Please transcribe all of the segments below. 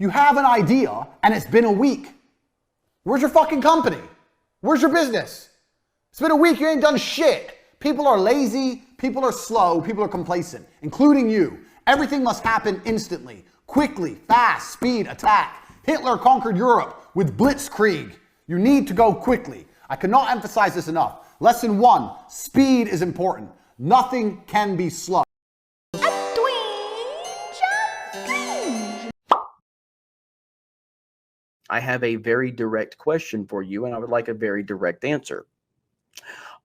You have an idea and it's been a week. Where's your fucking company? Where's your business? It's been a week, you ain't done shit. People are lazy, people are slow, people are complacent, including you. Everything must happen instantly, quickly, fast, speed, attack. Hitler conquered Europe with blitzkrieg. You need to go quickly. I cannot emphasize this enough. Lesson 1, speed is important. Nothing can be slow. I have a very direct question for you, and I would like a very direct answer.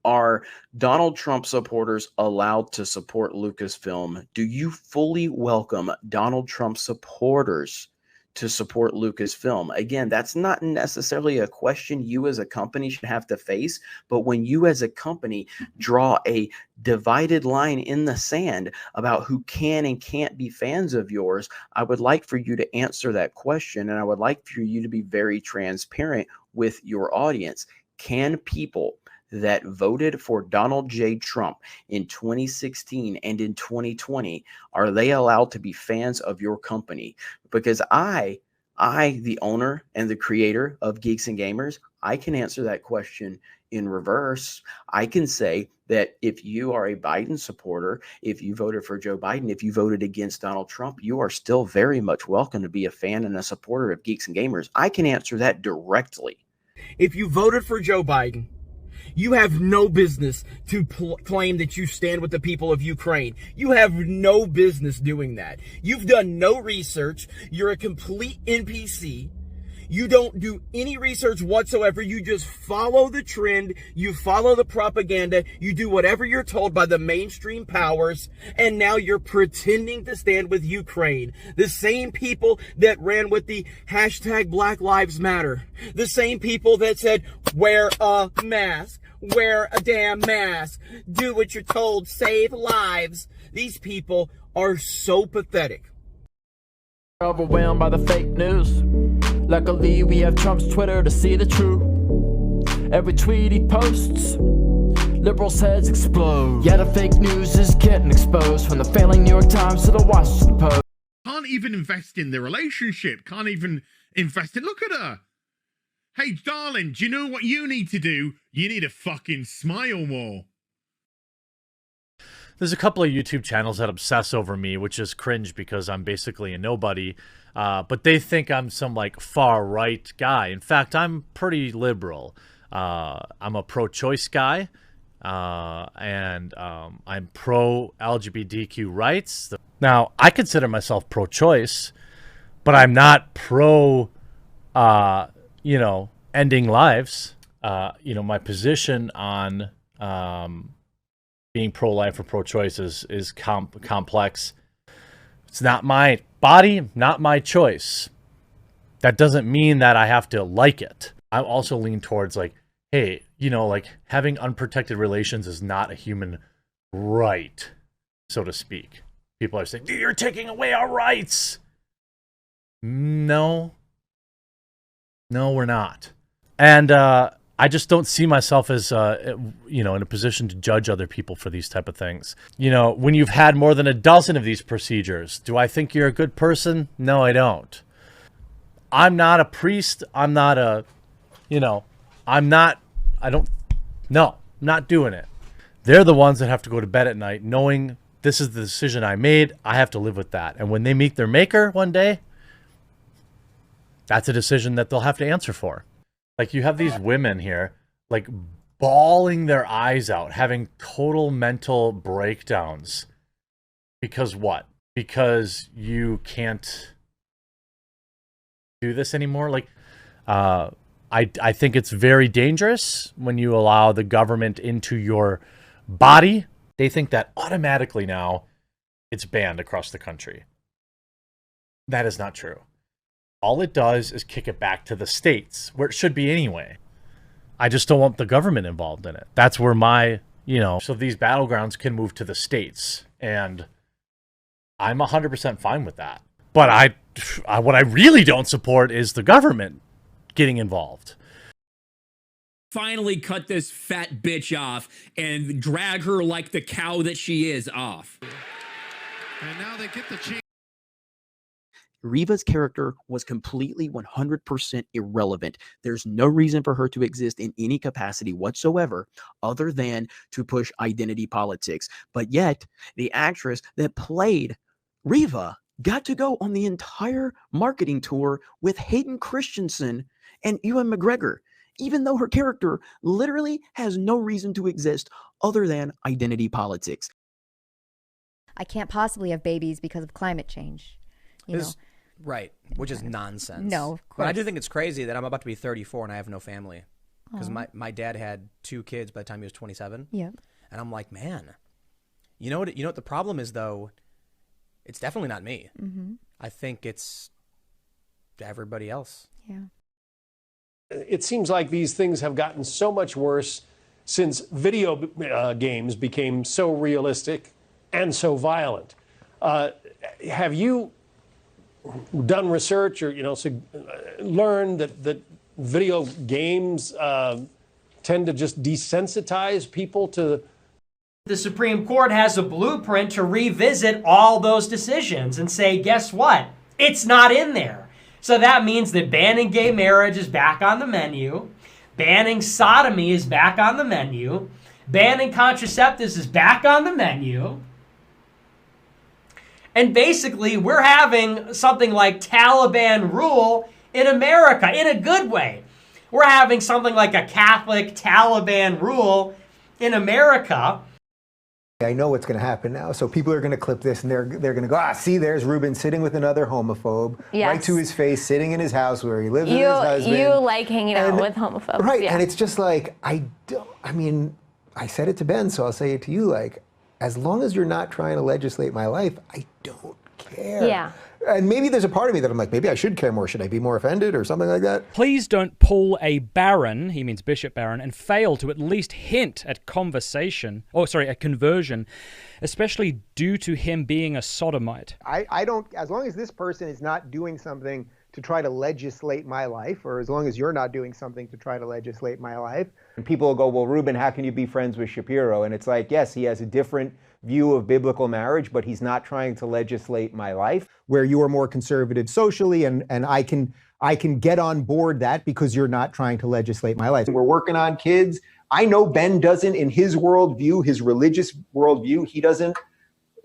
Are Donald Trump supporters allowed to support Lucasfilm? Do you fully welcome Donald Trump supporters to support Lucasfilm? Again, that's not necessarily a question you as a company should have to face, but when you as a company draw a divided line in the sand about who can and can't be fans of yours, I would like for you to answer that question, and I would like for you to be very transparent with your audience. Can people that voted for Donald J. Trump in 2016 and in 2020, are they allowed to be fans of your company? Because I, the owner and the creator of Geeks and Gamers, I can answer that question in reverse. I can say that if you are a Biden supporter, if you voted for Joe Biden, if you voted against Donald Trump, you are still very much welcome to be a fan and a supporter of Geeks and Gamers. I can answer that directly. If you voted for Joe Biden, you have no business to claim that you stand with the people of Ukraine. You have no business doing that. You've done no research. You're a complete NPC. You don't do any research whatsoever. You just follow the trend. You follow the propaganda. You do whatever you're told by the mainstream powers. And now you're pretending to stand with Ukraine. The same people that ran with the hashtag Black Lives Matter. The same people that said, wear a mask. Wear a damn mask. Do what you're told. Save lives. These people are so pathetic. Overwhelmed by the fake news. Luckily, we have Trump's Twitter to see the truth. Every tweet he posts, liberals' heads explode. Yeah, the fake news is getting exposed, from the failing New York Times to the Washington Post. Can't even invest in the relationship. Can't even invest in... Look at her. Hey, darling, do you know what you need to do? You need to fucking smile more. There's a couple of YouTube channels that obsess over me, which is cringe because I'm basically a nobody. But they think I'm some like far right guy. In fact, I'm pretty liberal. I'm a pro-choice guy, and I'm pro-LGBTQ rights. Now, I consider myself pro-choice, but I'm not pro, ending lives. My position on being pro-life or pro-choice is complex. It's not my body, not my choice. That doesn't mean that I have to like it. I also lean towards like, hey, having unprotected relations is not a human right, so to speak. People are saying, you're taking away our rights. No, we're not. And I just don't see myself as, in a position to judge other people for these type of things. When you've had more than a dozen of these procedures, do I think you're a good person? No, I don't. I'm not a priest. I'm not I'm not doing it. They're the ones that have to go to bed at night knowing this is the decision I made. I have to live with that. And when they meet their maker one day, that's a decision that they'll have to answer for. Like, you have these women here, like, bawling their eyes out, having total mental breakdowns. Because what? Because you can't do this anymore? Like, I think it's very dangerous when you allow the government into your body. They think that automatically now it's banned across the country. That is not true. All it does is kick it back to the states, where it should be anyway. I just don't want the government involved in it. That's where so these battlegrounds can move to the states. And I'm 100% fine with that. But what I really don't support is the government getting involved. Finally cut this fat bitch off and drag her like the cow that she is off. And now they get the chance. Riva's character was completely 100% irrelevant. There's no reason for her to exist in any capacity whatsoever other than to push identity politics. But yet, the actress that played Riva got to go on the entire marketing tour with Hayden Christensen and Ewan McGregor, even though her character literally has no reason to exist other than identity politics. I can't possibly have babies because of climate change. You know? Right, which is nonsense. No, of But I course. do think it's crazy that I'm about to be 34 and I have no family. Because my dad had 2 kids by the time he was 27. Yeah. And I'm like, man, you know what the problem is, though? It's definitely not me. Mm-hmm. I think it's everybody else. Yeah. It seems like these things have gotten so much worse since video games became so realistic and so violent. Have you done research or learned that video games tend to just desensitize people to? The Supreme Court has a blueprint to revisit all those decisions and say, guess what? It's not in there. So that means that banning gay marriage is back on the menu. Banning sodomy is back on the menu. Banning contraceptives is back on the menu. And basically, we're having something like Taliban rule in America, in a good way. We're having something like a Catholic Taliban rule in America. I know what's going to happen now. So people are going to clip this and they're going to go, see, there's Rubin sitting with another homophobe, right to his face, sitting in his house where he lives with his husband. You like hanging out with homophobes. Right. Yeah. And it's just like, I said it to Ben, so I'll say it to you, like, as long as you're not trying to legislate my life, I don't care. Yeah. And maybe there's a part of me that I'm like, maybe I should care more. Should I be more offended or something like that? Please don't pull a Baron, he means Bishop Baron, and fail to at least hint at a conversion, especially due to him being a sodomite. I don't, as long as this person is not doing something to try to legislate my life, or as long as you're not doing something to try to legislate my life. And people will go, well, Rubin, how can you be friends with Shapiro? And it's like, yes, he has a different view of biblical marriage, but he's not trying to legislate my life. Where you are more conservative socially, and I can get on board that because you're not trying to legislate my life. We're working on kids. I know Ben doesn't, in his worldview, his religious worldview, he doesn't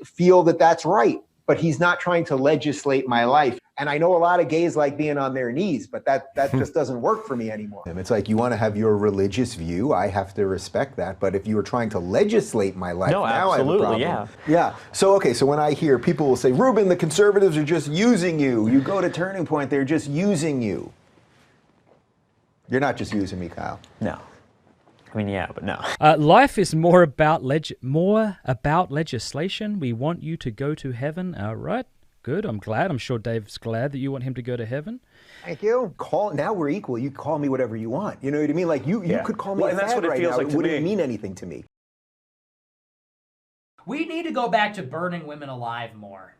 feel that that's right, but he's not trying to legislate my life. And I know a lot of gays like being on their knees, but that just doesn't work for me anymore. It's like, you want to have your religious view, I have to respect that. But if you were trying to legislate my life, now I have a problem. Yeah. So, okay, so when I hear people will say, Rubin, the conservatives are just using you. You go to Turning Point, they're just using you. You're not just using me, Kyle. No. I mean, yeah, but no. Life is more about legislation. We want you to go to heaven. All right. Good. I'm glad. I'm sure Dave's glad that you want him to go to heaven. Thank you. Now we're equal. You call me whatever you want. You know what I mean? Like you could call me a fag right now. It wouldn't mean anything to me. We need to go back to burning women alive more.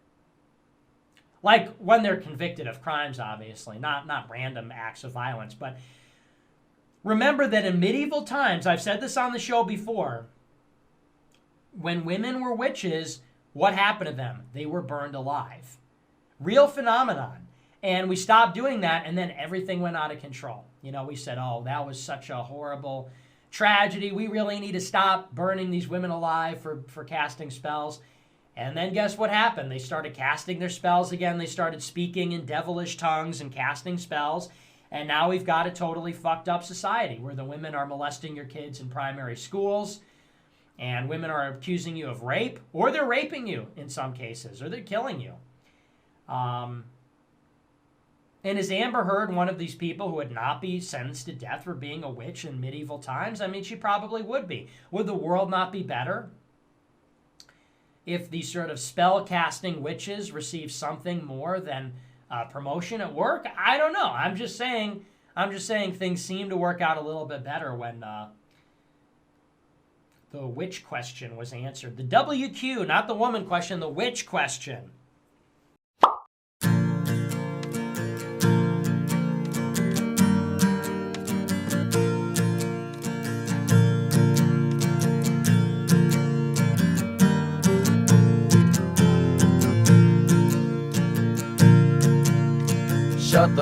Like when they're convicted of crimes, obviously, not random acts of violence. But remember that in medieval times, I've said this on the show before, when women were witches, what happened to them? They were burned alive. Real phenomenon. And we stopped doing that, and then everything went out of control. You know, we said, oh, that was such a horrible tragedy. We really need to stop burning these women alive for casting spells. And then guess what happened? They started casting their spells again. They started speaking in devilish tongues and casting spells. And now we've got a totally fucked up society where the women are molesting your kids in primary schools. And women are accusing you of rape, or they're raping you in some cases, or they're killing you. And is Amber Heard one of these people who would not be sentenced to death for being a witch in medieval times? I mean, she probably would be. Would the world not be better if these sort of spell-casting witches received something more than promotion at work? I don't know. I'm just saying things seem to work out a little bit better when the witch question was answered. The WQ, not the woman question, the witch question.